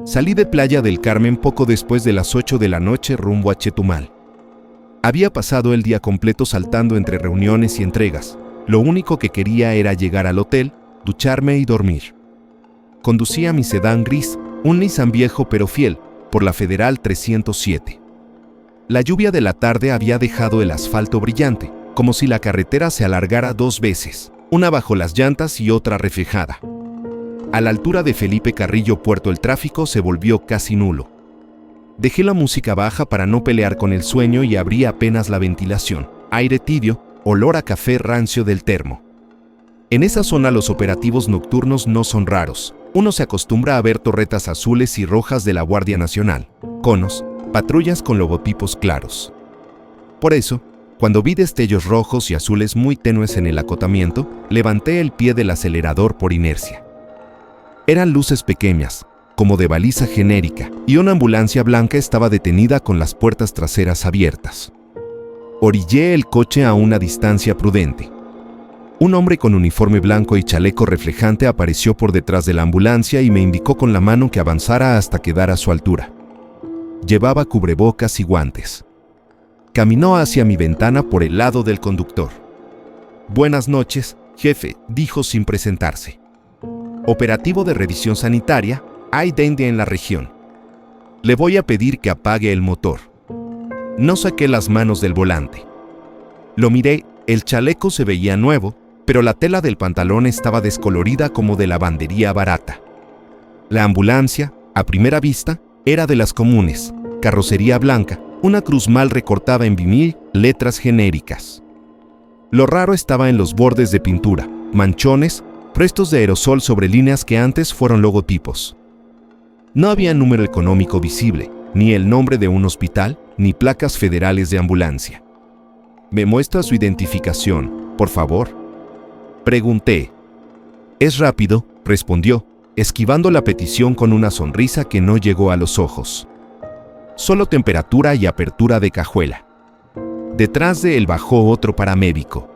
Salí de Playa del Carmen poco después de las 8 de la noche rumbo a Chetumal. Había pasado el día completo saltando entre reuniones y entregas. Lo único que quería era llegar al hotel, ducharme y dormir. Conducía mi sedán gris, un Nissan viejo pero fiel, por la Federal 307. La lluvia de la tarde había dejado el asfalto brillante, como si la carretera se alargara 2 veces, una bajo las llantas y otra reflejada. A la altura de Felipe Carrillo Puerto el tráfico se volvió casi nulo. Dejé la música baja para no pelear con el sueño y abrí apenas la ventilación. Aire tibio, olor a café rancio del termo. En esa zona los operativos nocturnos no son raros. Uno se acostumbra a ver torretas azules y rojas de la Guardia Nacional, conos, patrullas con logotipos claros. Por eso, cuando vi destellos rojos y azules muy tenues en el acotamiento, levanté el pie del acelerador por inercia. Eran luces pequeñas, como de baliza genérica, y una ambulancia blanca estaba detenida con las puertas traseras abiertas. Orillé el coche a una distancia prudente. Un hombre con uniforme blanco y chaleco reflejante apareció por detrás de la ambulancia y me indicó con la mano que avanzara hasta quedar a su altura. Llevaba cubrebocas y guantes. Caminó hacia mi ventana por el lado del conductor. «Buenas noches, jefe», dijo sin presentarse. «Operativo de revisión sanitaria, hay dengue en la región. Le voy a pedir que apague el motor». No saqué las manos del volante. Lo miré, el chaleco se veía nuevo, pero la tela del pantalón estaba descolorida como de lavandería barata. La ambulancia, a primera vista, era de las comunes, carrocería blanca, una cruz mal recortada en vinil, letras genéricas. Lo raro estaba en los bordes de pintura, manchones, restos de aerosol sobre líneas que antes fueron logotipos. No había número económico visible, ni el nombre de un hospital, ni placas federales de ambulancia. «¿Me muestra su identificación, por favor?», pregunté. «Es rápido», respondió, esquivando la petición con una sonrisa que no llegó a los ojos. «Solo temperatura y apertura de cajuela». Detrás de él bajó otro paramédico.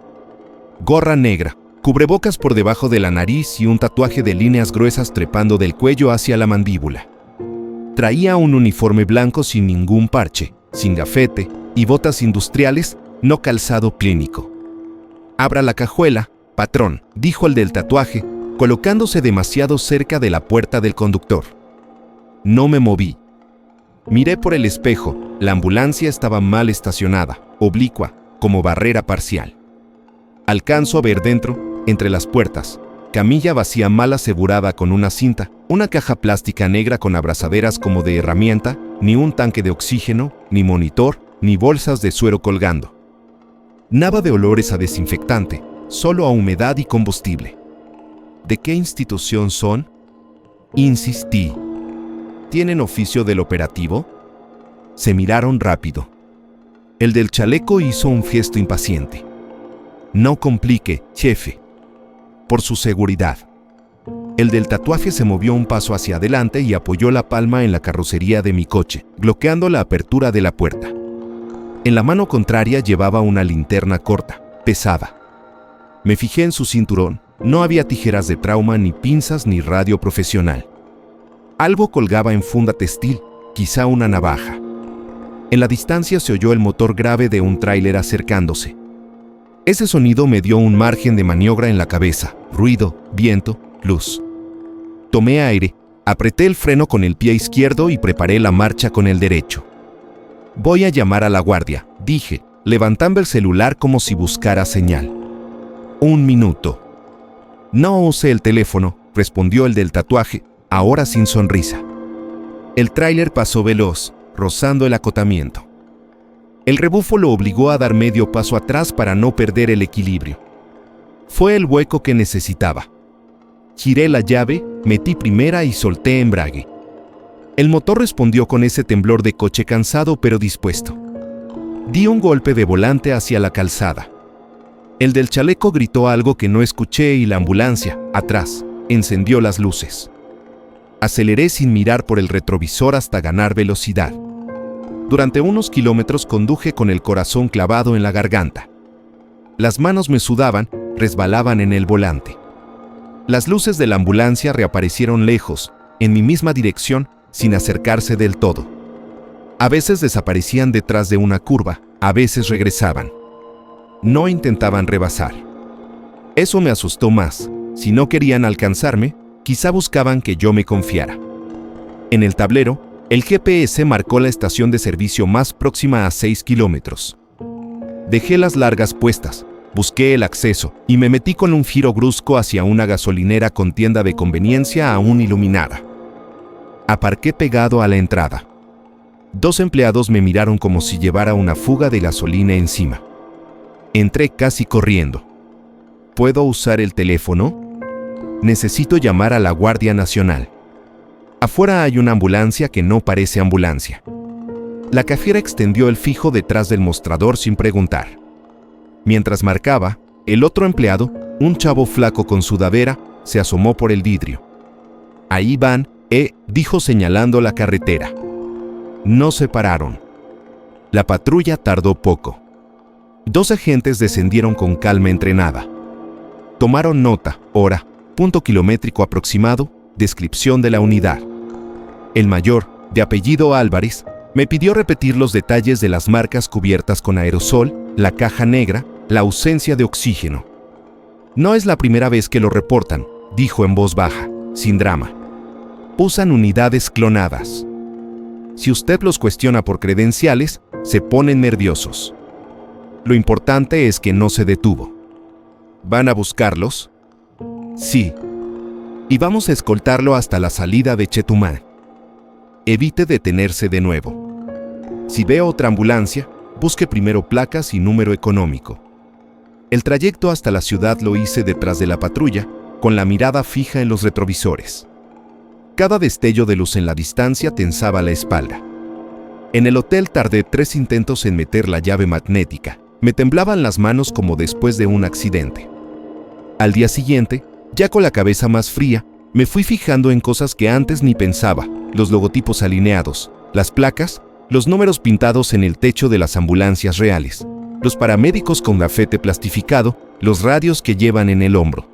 Gorra negra, cubrebocas por debajo de la nariz y un tatuaje de líneas gruesas trepando del cuello hacia la mandíbula. Traía un uniforme blanco sin ningún parche, sin gafete y botas industriales, no calzado clínico. «Abra la cajuela, patrón», dijo el del tatuaje, colocándose demasiado cerca de la puerta del conductor. No me moví. Miré por el espejo, la ambulancia estaba mal estacionada, oblicua, como barrera parcial. Alcanzo a ver dentro, entre las puertas, camilla vacía mal asegurada con una cinta, una caja plástica negra con abrazaderas como de herramienta, ni un tanque de oxígeno, ni monitor, ni bolsas de suero colgando. Nada de olores a desinfectante, solo a humedad y combustible. ¿De qué institución son?, insistí. ¿Tienen oficio del operativo? Se miraron rápido. El del chaleco hizo un gesto impaciente. «No complique, jefe. Por su seguridad». El del tatuaje se movió un paso hacia adelante y apoyó la palma en la carrocería de mi coche, bloqueando la apertura de la puerta. En la mano contraria llevaba una linterna corta, pesada. Me fijé en su cinturón. No había tijeras de trauma, ni pinzas, ni radio profesional. Algo colgaba en funda textil, quizá una navaja. En la distancia se oyó el motor grave de un tráiler acercándose. Ese sonido me dio un margen de maniobra en la cabeza, ruido, viento, luz. Tomé aire, apreté el freno con el pie izquierdo y preparé la marcha con el derecho. «Voy a llamar a la guardia», dije, levantando el celular como si buscara señal. 1 minuto. «No use el teléfono», respondió el del tatuaje, ahora sin sonrisa. El tráiler pasó veloz, rozando el acotamiento. El rebufo lo obligó a dar medio paso atrás para no perder el equilibrio. Fue el hueco que necesitaba. Giré la llave, metí primera y solté embrague. El motor respondió con ese temblor de coche cansado pero dispuesto. Di un golpe de volante hacia la calzada. El del chaleco gritó algo que no escuché y la ambulancia, atrás, encendió las luces. Aceleré sin mirar por el retrovisor hasta ganar velocidad. Durante unos kilómetros conduje con el corazón clavado en la garganta. Las manos me sudaban, resbalaban en el volante. Las luces de la ambulancia reaparecieron lejos, en mi misma dirección, sin acercarse del todo. A veces desaparecían detrás de una curva, a veces regresaban. No intentaban rebasar. Eso me asustó más. Si no querían alcanzarme, quizá buscaban que yo me confiara. En el tablero, el GPS marcó la estación de servicio más próxima a 6 kilómetros. Dejé las largas puestas, busqué el acceso y me metí con un giro brusco hacia una gasolinera con tienda de conveniencia aún iluminada. Aparqué pegado a la entrada. 2 empleados me miraron como si llevara una fuga de gasolina encima. Entré casi corriendo. ¿Puedo usar el teléfono? Necesito llamar a la Guardia Nacional. Afuera hay una ambulancia que no parece ambulancia. La cajera extendió el fijo detrás del mostrador sin preguntar. Mientras marcaba, el otro empleado, un chavo flaco con sudadera, se asomó por el vidrio. Ahí van, dijo señalando la carretera. No se pararon. La patrulla tardó poco. 2 agentes descendieron con calma entrenada. Tomaron nota, hora, punto kilométrico aproximado, descripción de la unidad. El mayor, de apellido Álvarez, me pidió repetir los detalles de las marcas cubiertas con aerosol, la caja negra, la ausencia de oxígeno. No es la primera vez que lo reportan, dijo en voz baja, sin drama. Usan unidades clonadas. Si usted los cuestiona por credenciales, se ponen nerviosos. Lo importante es que no se detuvo. ¿Van a buscarlos? Sí. Y vamos a escoltarlo hasta la salida de Chetumal. Evite detenerse de nuevo. Si ve otra ambulancia, busque primero placas y número económico. El trayecto hasta la ciudad lo hice detrás de la patrulla, con la mirada fija en los retrovisores. Cada destello de luz en la distancia tensaba la espalda. En el hotel tardé 3 intentos en meter la llave magnética. Me temblaban las manos como después de un accidente. Al día siguiente, ya con la cabeza más fría, me fui fijando en cosas que antes ni pensaba: los logotipos alineados, las placas, los números pintados en el techo de las ambulancias reales, los paramédicos con gafete plastificado, los radios que llevan en el hombro.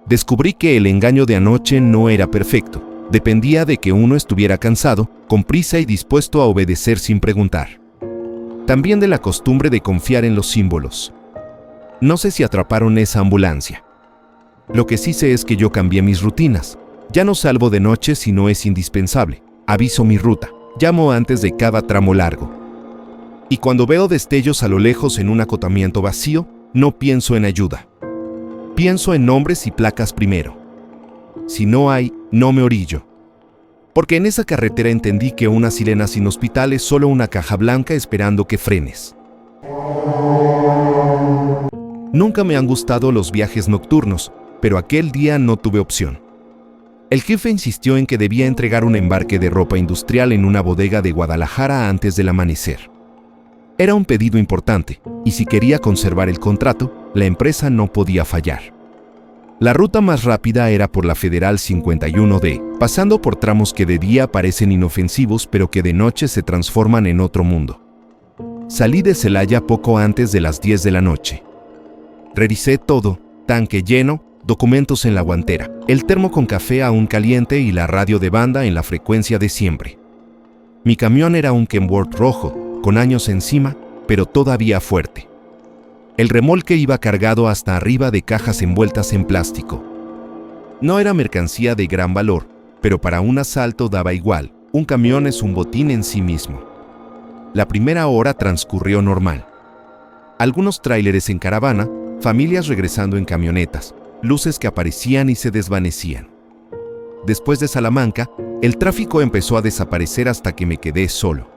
Descubrí que el engaño de anoche no era perfecto. Dependía de que uno estuviera cansado, con prisa y dispuesto a obedecer sin preguntar. También de la costumbre de confiar en los símbolos. No sé si atraparon esa ambulancia. Lo que sí sé es que yo cambié mis rutinas. Ya no salgo de noche si no es indispensable. Aviso mi ruta. Llamo antes de cada tramo largo. Y cuando veo destellos a lo lejos en un acotamiento vacío, no pienso en ayuda. Pienso en nombres y placas primero. Si no hay, no me orillo. Porque en esa carretera entendí que una sirena sin hospital es solo una caja blanca esperando que frenes. Nunca me han gustado los viajes nocturnos, pero aquel día no tuve opción. El jefe insistió en que debía entregar un embarque de ropa industrial en una bodega de Guadalajara antes del amanecer. Era un pedido importante, y si quería conservar el contrato, la empresa no podía fallar. La ruta más rápida era por la Federal 51D, pasando por tramos que de día parecen inofensivos pero que de noche se transforman en otro mundo. Salí de Celaya poco antes de las 10 de la noche. Revisé todo: tanque lleno, documentos en la guantera, el termo con café aún caliente y la radio de banda en la frecuencia de siempre. Mi camión era un Kenworth rojo, con años encima, pero todavía fuerte. El remolque iba cargado hasta arriba de cajas envueltas en plástico. No era mercancía de gran valor, pero para un asalto daba igual. Un camión es un botín en sí mismo. La primera hora transcurrió normal. Algunos tráileres en caravana, familias regresando en camionetas, luces que aparecían y se desvanecían. Después de Salamanca, el tráfico empezó a desaparecer hasta que me quedé solo.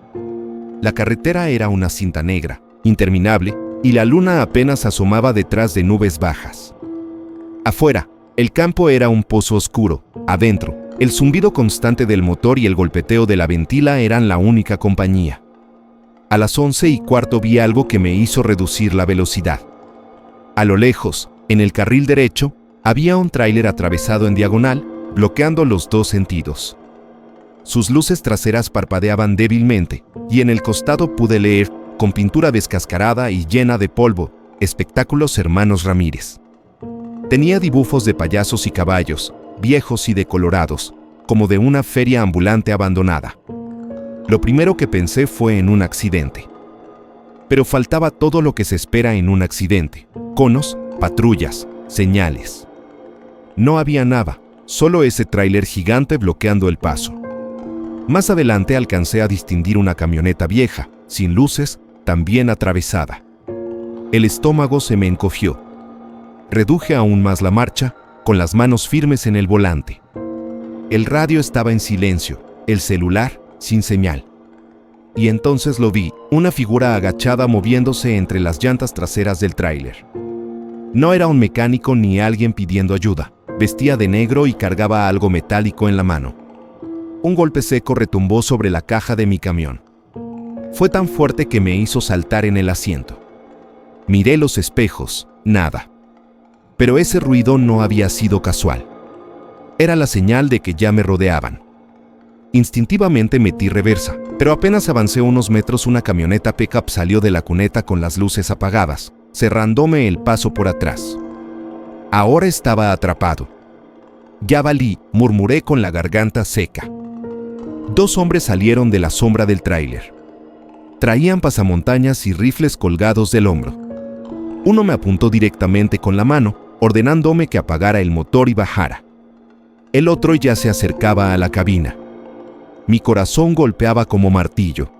La carretera era una cinta negra, interminable, y la luna apenas asomaba detrás de nubes bajas. Afuera, el campo era un pozo oscuro. Adentro, el zumbido constante del motor y el golpeteo de la ventila eran la única compañía. A las 11:15 vi algo que me hizo reducir la velocidad. A lo lejos, en el carril derecho, había un tráiler atravesado en diagonal, bloqueando los 2 sentidos. Sus luces traseras parpadeaban débilmente, y en el costado pude leer, con pintura descascarada y llena de polvo, Espectáculos Hermanos Ramírez. Tenía dibujos de payasos y caballos, viejos y decolorados, como de una feria ambulante abandonada. Lo primero que pensé fue en un accidente. Pero faltaba todo lo que se espera en un accidente: conos, patrullas, señales. No había nada, solo ese tráiler gigante bloqueando el paso. Más adelante alcancé a distinguir una camioneta vieja, sin luces, también atravesada. El estómago se me encogió. Reduje aún más la marcha, con las manos firmes en el volante. El radio estaba en silencio, el celular sin señal. Y entonces lo vi, una figura agachada moviéndose entre las llantas traseras del tráiler. No era un mecánico ni alguien pidiendo ayuda. Vestía de negro y cargaba algo metálico en la mano. Un golpe seco retumbó sobre la caja de mi camión. Fue tan fuerte que me hizo saltar en el asiento. Miré los espejos, nada. Pero ese ruido no había sido casual. Era la señal de que ya me rodeaban. Instintivamente metí reversa, pero apenas avancé unos metros una camioneta pickup salió de la cuneta con las luces apagadas, cerrándome el paso por atrás. Ahora estaba atrapado. Ya valí, murmuré con la garganta seca. 2 hombres salieron de la sombra del tráiler. Traían pasamontañas y rifles colgados del hombro. Uno me apuntó directamente con la mano, ordenándome que apagara el motor y bajara. El otro ya se acercaba a la cabina. Mi corazón golpeaba como martillo.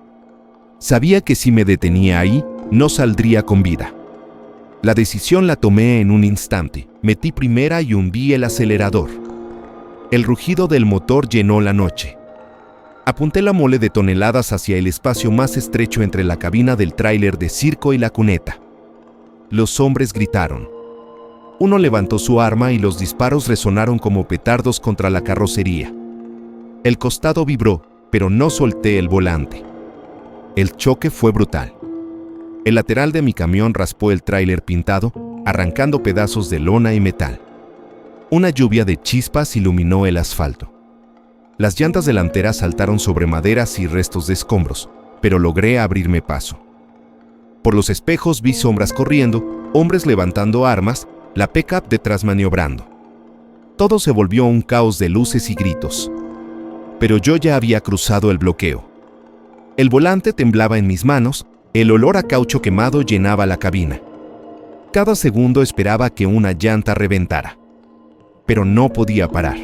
Sabía que si me detenía ahí, no saldría con vida. La decisión la tomé en un instante. Metí primera y hundí el acelerador. El rugido del motor llenó la noche. Apunté la mole de toneladas hacia el espacio más estrecho entre la cabina del tráiler de circo y la cuneta. Los hombres gritaron. Uno levantó su arma y los disparos resonaron como petardos contra la carrocería. El costado vibró, pero no solté el volante. El choque fue brutal. El lateral de mi camión raspó el tráiler pintado, arrancando pedazos de lona y metal. Una lluvia de chispas iluminó el asfalto. Las llantas delanteras saltaron sobre maderas y restos de escombros, pero logré abrirme paso. Por los espejos vi sombras corriendo, hombres levantando armas, la pickup detrás maniobrando. Todo se volvió un caos de luces y gritos. Pero yo ya había cruzado el bloqueo. El volante temblaba en mis manos, el olor a caucho quemado llenaba la cabina. Cada segundo esperaba que una llanta reventara. Pero no podía parar.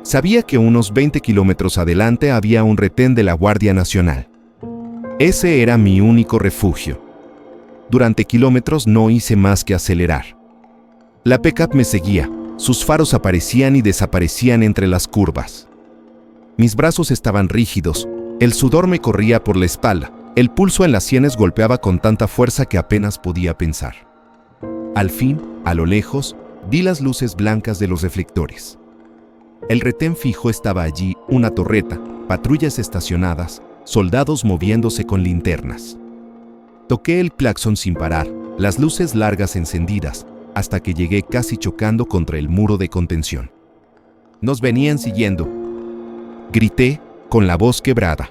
Sabía que unos 20 kilómetros adelante había un retén de la Guardia Nacional. Ese era mi único refugio. Durante kilómetros no hice más que acelerar. La pickup me seguía, sus faros aparecían y desaparecían entre las curvas. Mis brazos estaban rígidos, el sudor me corría por la espalda, el pulso en las sienes golpeaba con tanta fuerza que apenas podía pensar. Al fin, a lo lejos, vi las luces blancas de los reflectores. El retén fijo estaba allí, una torreta, patrullas estacionadas, soldados moviéndose con linternas. Toqué el claxon sin parar, las luces largas encendidas, hasta que llegué casi chocando contra el muro de contención. Nos venían siguiendo. Grité, con la voz quebrada.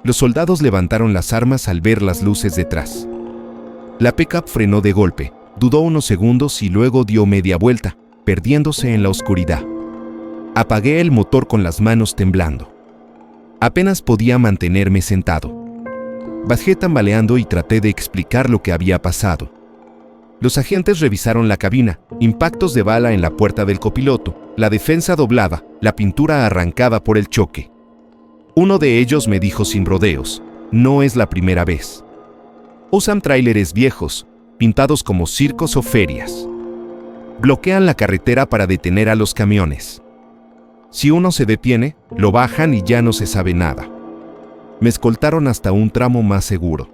Los soldados levantaron las armas al ver las luces detrás. La pickup frenó de golpe, dudó unos segundos y luego dio media vuelta, perdiéndose en la oscuridad. Apagué el motor con las manos temblando. Apenas podía mantenerme sentado. Bajé tambaleando y traté de explicar lo que había pasado. Los agentes revisaron la cabina, impactos de bala en la puerta del copiloto, la defensa doblada, la pintura arrancada por el choque. Uno de ellos me dijo sin rodeos, no es la primera vez. Usan tráileres viejos, pintados como circos o ferias. Bloquean la carretera para detener a los camiones. Si uno se detiene, lo bajan y ya no se sabe nada. Me escoltaron hasta un tramo más seguro.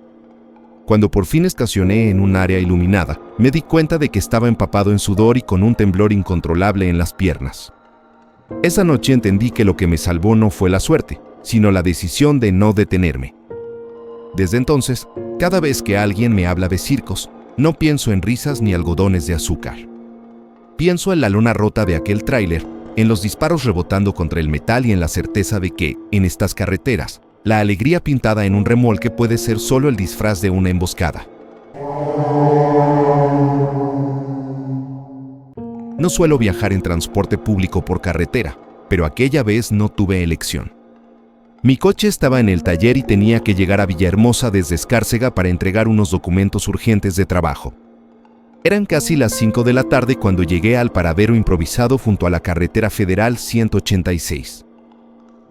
Cuando por fin estacioné en un área iluminada, me di cuenta de que estaba empapado en sudor y con un temblor incontrolable en las piernas. Esa noche entendí que lo que me salvó no fue la suerte, sino la decisión de no detenerme. Desde entonces, cada vez que alguien me habla de circos, no pienso en risas ni algodones de azúcar. Pienso en la lona rota de aquel tráiler, en los disparos rebotando contra el metal y en la certeza de que, en estas carreteras, la alegría pintada en un remolque puede ser solo el disfraz de una emboscada. No suelo viajar en transporte público por carretera, pero aquella vez no tuve elección. Mi coche estaba en el taller y tenía que llegar a Villahermosa desde Escárcega para entregar unos documentos urgentes de trabajo. Eran casi las 5 de la tarde cuando llegué al paradero improvisado junto a la carretera federal 186.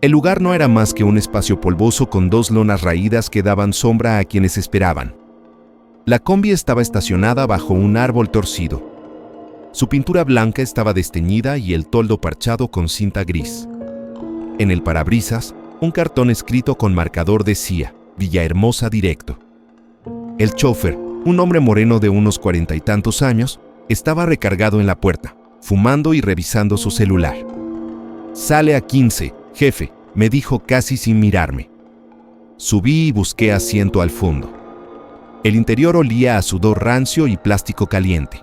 El lugar no era más que un espacio polvoso con 2 lonas raídas que daban sombra a quienes esperaban. La combi estaba estacionada bajo un árbol torcido. Su pintura blanca estaba desteñida y el toldo parchado con cinta gris. En el parabrisas, un cartón escrito con marcador decía, Villahermosa directo. El chofer, un hombre moreno de unos 40 y tantos años, estaba recargado en la puerta, fumando y revisando su celular. «Sale a 15, jefe», me dijo casi sin mirarme. Subí y busqué asiento al fondo. El interior olía a sudor rancio y plástico caliente.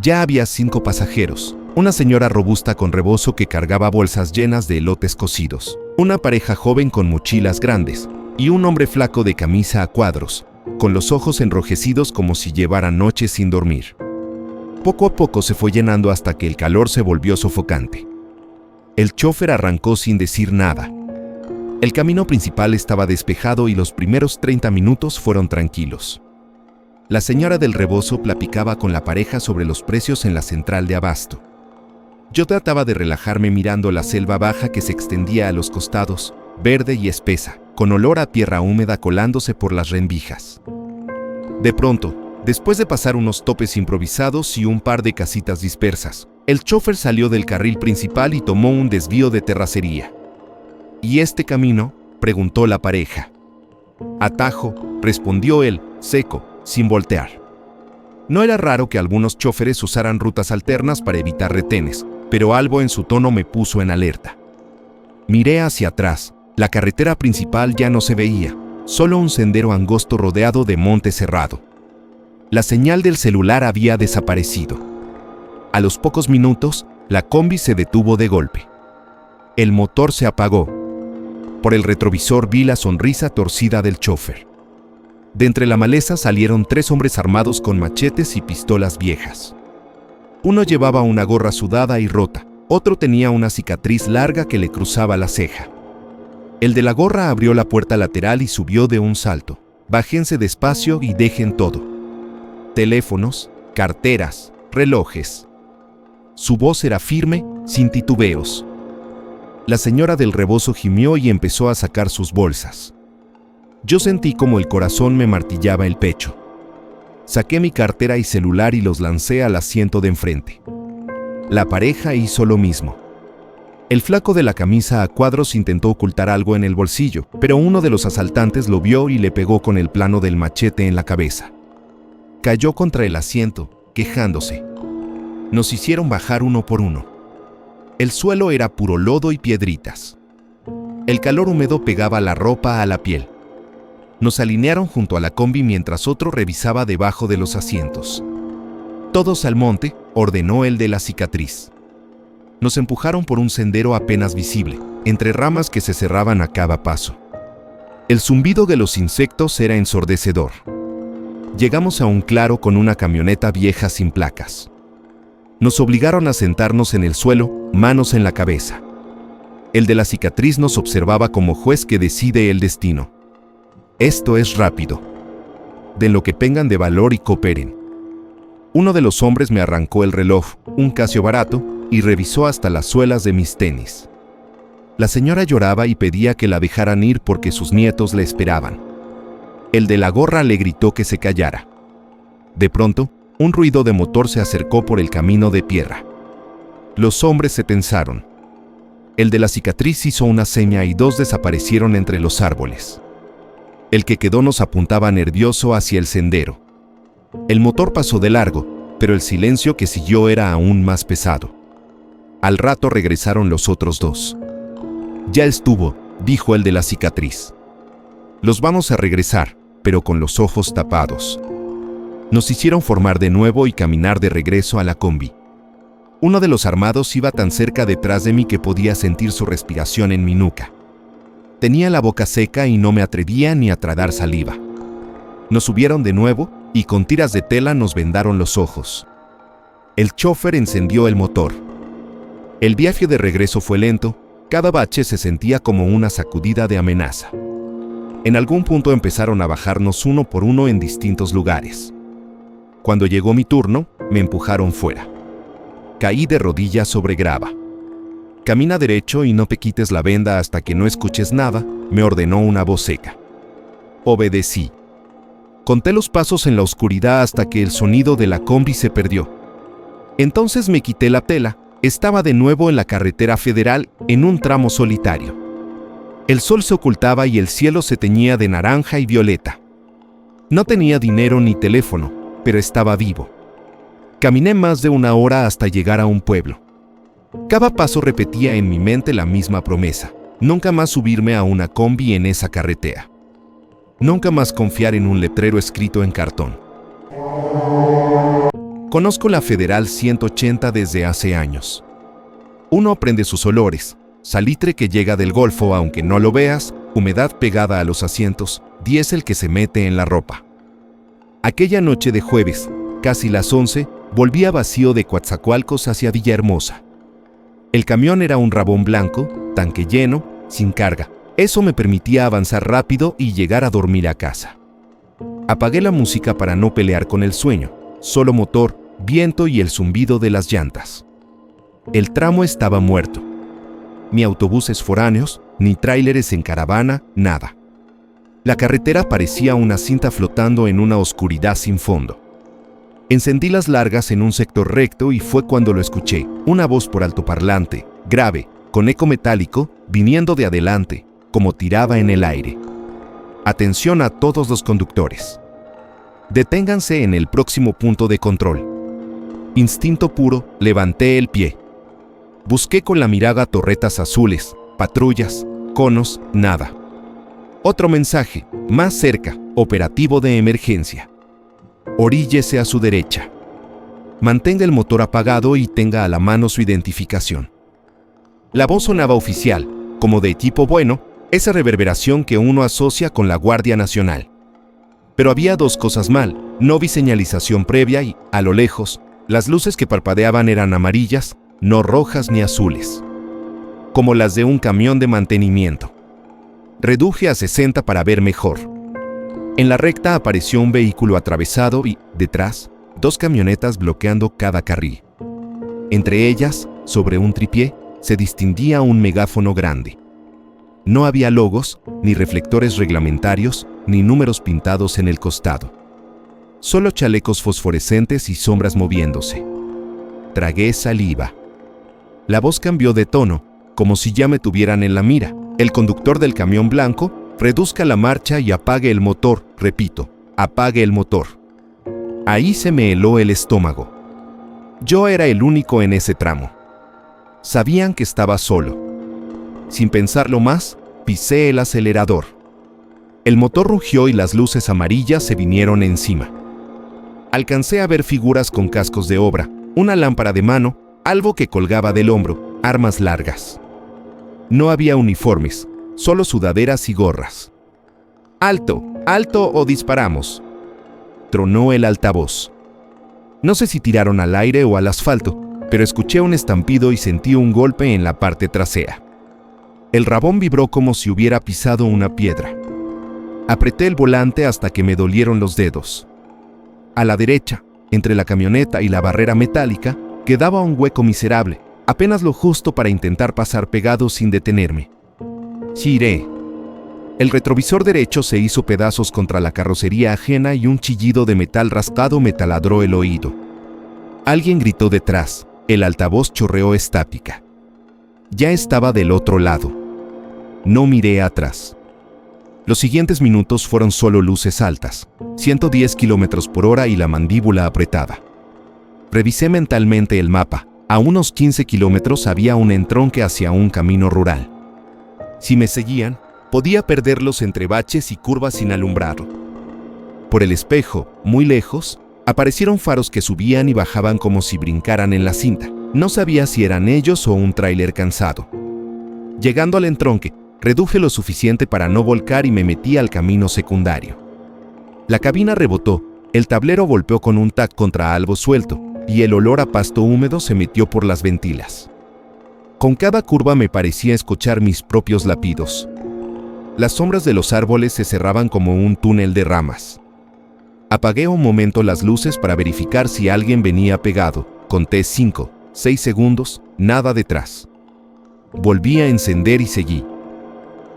Ya había 5 pasajeros, una señora robusta con rebozo que cargaba bolsas llenas de elotes cocidos, una pareja joven con mochilas grandes y un hombre flaco de camisa a cuadros, con los ojos enrojecidos como si llevara noches sin dormir. Poco a poco se fue llenando hasta que el calor se volvió sofocante. El chofer arrancó sin decir nada. El camino principal estaba despejado y los primeros 30 minutos fueron tranquilos. La señora del rebozo platicaba con la pareja sobre los precios en la central de abasto. Yo trataba de relajarme mirando la selva baja que se extendía a los costados, verde y espesa, con olor a tierra húmeda colándose por las rendijas. De pronto, después de pasar unos topes improvisados y un par de casitas dispersas, el chofer salió del carril principal y tomó un desvío de terracería. ¿Y este camino?, preguntó la pareja. Atajo, respondió él, seco, sin voltear. No era raro que algunos choferes usaran rutas alternas para evitar retenes, pero algo en su tono me puso en alerta. Miré hacia atrás. La carretera principal ya no se veía, solo un sendero angosto rodeado de monte cerrado. La señal del celular había desaparecido. A los pocos minutos, la combi se detuvo de golpe. El motor se apagó. Por el retrovisor vi la sonrisa torcida del chofer. De entre la maleza salieron 3 hombres armados con machetes y pistolas viejas. Uno llevaba una gorra sudada y rota, otro tenía una cicatriz larga que le cruzaba la ceja. El de la gorra abrió la puerta lateral y subió de un salto. Bájense despacio y dejen todo. Teléfonos, carteras, relojes. Su voz era firme, sin titubeos. La señora del rebozo gimió y empezó a sacar sus bolsas. Yo sentí como el corazón me martillaba el pecho. Saqué mi cartera y celular y los lancé al asiento de enfrente. La pareja hizo lo mismo. El flaco de la camisa a cuadros intentó ocultar algo en el bolsillo, pero uno de los asaltantes lo vio y le pegó con el plano del machete en la cabeza. Cayó contra el asiento, quejándose. Nos hicieron bajar uno por uno. El suelo era puro lodo y piedritas. El calor húmedo pegaba la ropa a la piel. Nos alinearon junto a la combi mientras otro revisaba debajo de los asientos. «Todos al monte», ordenó el de la cicatriz. Nos empujaron por un sendero apenas visible, entre ramas que se cerraban a cada paso. El zumbido de los insectos era ensordecedor. Llegamos a un claro con una camioneta vieja sin placas. Nos obligaron a sentarnos en el suelo, manos en la cabeza. El de la cicatriz nos observaba como juez que decide el destino. Esto es rápido. Den lo que tengan de valor y cooperen. Uno de los hombres me arrancó el reloj, un Casio barato, y revisó hasta las suelas de mis tenis. La señora lloraba y pedía que la dejaran ir porque sus nietos la esperaban. El de la gorra le gritó que se callara. De pronto, un ruido de motor se acercó por el camino de tierra. Los hombres se tensaron. El de la cicatriz hizo una seña y 2 desaparecieron entre los árboles. El que quedó nos apuntaba nervioso hacia el sendero. El motor pasó de largo, pero el silencio que siguió era aún más pesado. Al rato regresaron los otros 2. «Ya estuvo», dijo el de la cicatriz. «Los vamos a regresar, pero con los ojos tapados». Nos hicieron formar de nuevo y caminar de regreso a la combi. Uno de los armados iba tan cerca detrás de mí que podía sentir su respiración en mi nuca. Tenía la boca seca y no me atrevía ni a tragar saliva. Nos subieron de nuevo y con tiras de tela nos vendaron los ojos. El chofer encendió el motor. El viaje de regreso fue lento, cada bache se sentía como una sacudida de amenaza. En algún punto empezaron a bajarnos uno por uno en distintos lugares. Cuando llegó mi turno, me empujaron fuera. Caí de rodillas sobre grava. Camina derecho y no te quites la venda hasta que no escuches nada, me ordenó una voz seca. Obedecí. Conté los pasos en la oscuridad hasta que el sonido de la combi se perdió. Entonces me quité la tela, estaba de nuevo en la carretera federal en un tramo solitario. El sol se ocultaba y el cielo se teñía de naranja y violeta. No tenía dinero ni teléfono, pero estaba vivo. Caminé más de una hora hasta llegar a un pueblo. Cada paso repetía en mi mente la misma promesa: nunca más subirme a una combi en esa carretera. Nunca más confiar en un letrero escrito en cartón. Conozco la Federal 180 desde hace años. Uno aprende sus olores: salitre que llega del Golfo aunque no lo veas, humedad pegada a los asientos, diésel que se mete en la ropa. Aquella noche de jueves, casi las 11, volvía vacío de Coatzacoalcos hacia Villahermosa. El camión era un Rabón blanco, tanque lleno, sin carga. Eso me permitía avanzar rápido y llegar a dormir a casa. Apagué la música para no pelear con el sueño, solo motor, viento y el zumbido de las llantas. El tramo estaba muerto. Ni autobuses foráneos, ni tráileres en caravana, nada. La carretera parecía una cinta flotando en una oscuridad sin fondo. Encendí las largas en un sector recto y fue cuando lo escuché, una voz por altoparlante, grave, con eco metálico, viniendo de adelante, como tiraba en el aire. Atención a todos los conductores. Deténganse en el próximo punto de control. Instinto puro, levanté el pie. Busqué con la mirada torretas azules, patrullas, conos, nada. Otro mensaje, más cerca, operativo de emergencia. Oríllese a su derecha. Mantenga el motor apagado y tenga a la mano su identificación. La voz sonaba oficial, como de tipo bueno, esa reverberación que uno asocia con la Guardia Nacional. Pero había dos cosas mal: no vi señalización previa y, a lo lejos, las luces que parpadeaban eran amarillas, no rojas ni azules, como las de un camión de mantenimiento. Reduje a 60 para ver mejor. En la recta apareció un vehículo atravesado y, detrás, dos camionetas bloqueando cada carril. Entre ellas, sobre un tripié, se distinguía un megáfono grande. No había logos, ni reflectores reglamentarios, ni números pintados en el costado. Solo chalecos fosforescentes y sombras moviéndose. Tragué saliva. La voz cambió de tono, como si ya me tuvieran en la mira. El conductor del camión blanco: reduzca la marcha y apague el motor, repito, apague el motor. Ahí se me heló el estómago. Yo era el único en ese tramo. Sabían que estaba solo. Sin pensarlo más, pisé el acelerador. El motor rugió y las luces amarillas se vinieron encima. Alcancé a ver figuras con cascos de obra, una lámpara de mano, algo que colgaba del hombro, armas largas. No había uniformes, solo sudaderas y gorras. ¡Alto! ¡Alto o disparamos!, tronó el altavoz. No sé si tiraron al aire o al asfalto, pero escuché un estampido y sentí un golpe en la parte trasera. El Rabón vibró como si hubiera pisado una piedra. Apreté el volante hasta que me dolieron los dedos. A la derecha, entre la camioneta y la barrera metálica, quedaba un hueco miserable, apenas lo justo para intentar pasar pegado sin detenerme. Giré. El retrovisor derecho se hizo pedazos contra la carrocería ajena y un chillido de metal rascado me taladró el oído. Alguien gritó detrás. El altavoz chorreó estática. Ya estaba del otro lado. No miré atrás. Los siguientes minutos fueron solo luces altas, 110 km/h y la mandíbula apretada. Revisé mentalmente el mapa. A unos 15 kilómetros había un entronque hacia un camino rural. Si me seguían, podía perderlos entre baches y curvas sin alumbrar. Por el espejo, muy lejos, aparecieron faros que subían y bajaban como si brincaran en la cinta. No sabía si eran ellos o un tráiler cansado. Llegando al entronque, reduje lo suficiente para no volcar y me metí al camino secundario. La cabina rebotó, el tablero golpeó con un tac contra algo suelto, y el olor a pasto húmedo se metió por las ventilas. Con cada curva me parecía escuchar mis propios latidos. Las sombras de los árboles se cerraban como un túnel de ramas. Apagué un momento las luces para verificar si alguien venía pegado. Conté 5, 6 segundos, nada detrás. Volví a encender y seguí.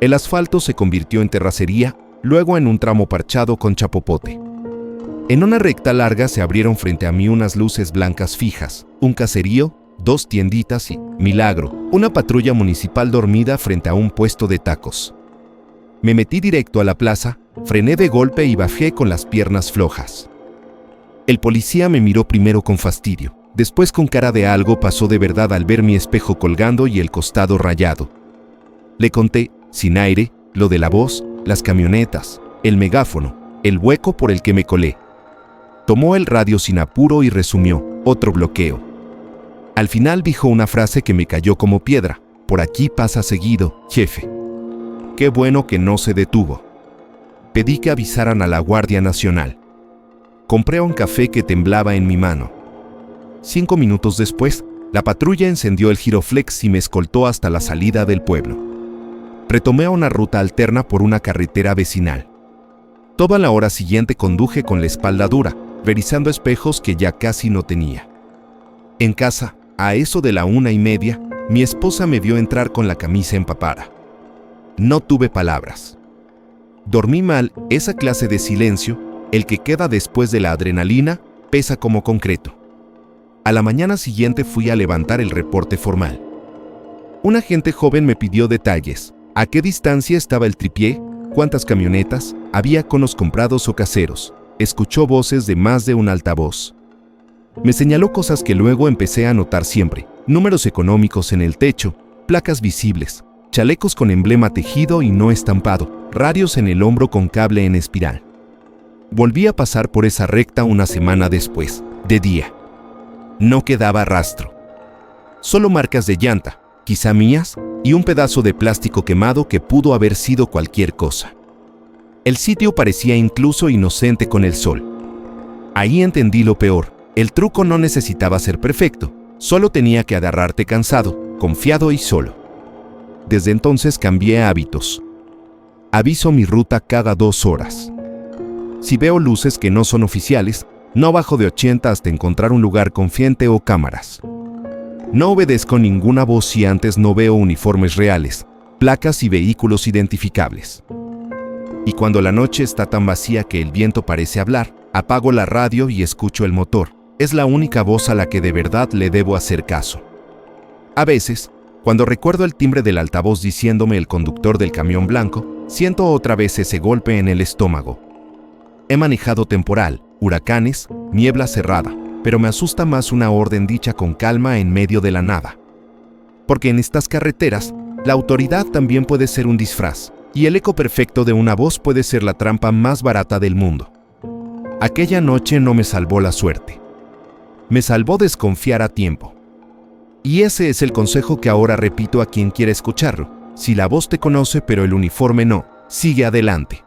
El asfalto se convirtió en terracería, luego en un tramo parchado con chapopote. En una recta larga se abrieron frente a mí unas luces blancas fijas, un caserío, 2 tienditas y, milagro, una patrulla municipal dormida frente a un puesto de tacos. Me metí directo a la plaza, frené de golpe y bajé con las piernas flojas. El policía me miró primero con fastidio, después con cara de algo pasó de verdad al ver mi espejo colgando y el costado rayado. Le conté, sin aire, lo de la voz, las camionetas, el megáfono, el hueco por el que me colé. Tomó el radio sin apuro y resumió, otro bloqueo. Al final dijo una frase que me cayó como piedra, por aquí pasa seguido, jefe. Qué bueno que no se detuvo. Pedí que avisaran a la Guardia Nacional. Compré un café que temblaba en mi mano. 5 minutos después, la patrulla encendió el giroflex y me escoltó hasta la salida del pueblo. Retomé una ruta alterna por una carretera vecinal. Toda la hora siguiente conduje con la espalda dura, revisando espejos que ya casi no tenía. En casa, a eso de la 1:30, mi esposa me vio entrar con la camisa empapada. No tuve palabras. Dormí mal, esa clase de silencio, el que queda después de la adrenalina, pesa como concreto. A la mañana siguiente fui a levantar el reporte formal. Un agente joven me pidió detalles. ¿A qué distancia estaba el tripié? ¿Cuántas camionetas? ¿Había conos comprados o caseros? Escuchó voces de más de un altavoz. Me señaló cosas que luego empecé a notar siempre. Números económicos en el techo, placas visibles, chalecos con emblema tejido y no estampado, radios en el hombro con cable en espiral. Volví a pasar por esa recta una semana después, de día. No quedaba rastro. Solo marcas de llanta, quizá mías, y un pedazo de plástico quemado que pudo haber sido cualquier cosa. El sitio parecía incluso inocente con el sol. Ahí entendí lo peor. El truco no necesitaba ser perfecto, solo tenía que agarrarte cansado, confiado y solo. Desde entonces cambié hábitos. Aviso mi ruta cada 2 horas. Si veo luces que no son oficiales, no bajo de 80 hasta encontrar un lugar confiante o cámaras. No obedezco ninguna voz si antes no veo uniformes reales, placas y vehículos identificables. Y cuando la noche está tan vacía que el viento parece hablar, apago la radio y escucho el motor. Es la única voz a la que de verdad le debo hacer caso. A veces, cuando recuerdo el timbre del altavoz diciéndome el conductor del camión blanco, siento otra vez ese golpe en el estómago. He manejado temporal, huracanes, niebla cerrada, pero me asusta más una orden dicha con calma en medio de la nada. Porque en estas carreteras, la autoridad también puede ser un disfraz, y el eco perfecto de una voz puede ser la trampa más barata del mundo. Aquella noche no me salvó la suerte. Me salvó desconfiar a tiempo. Y ese es el consejo que ahora repito a quien quiera escucharlo. Si la voz te conoce pero el uniforme no, sigue adelante.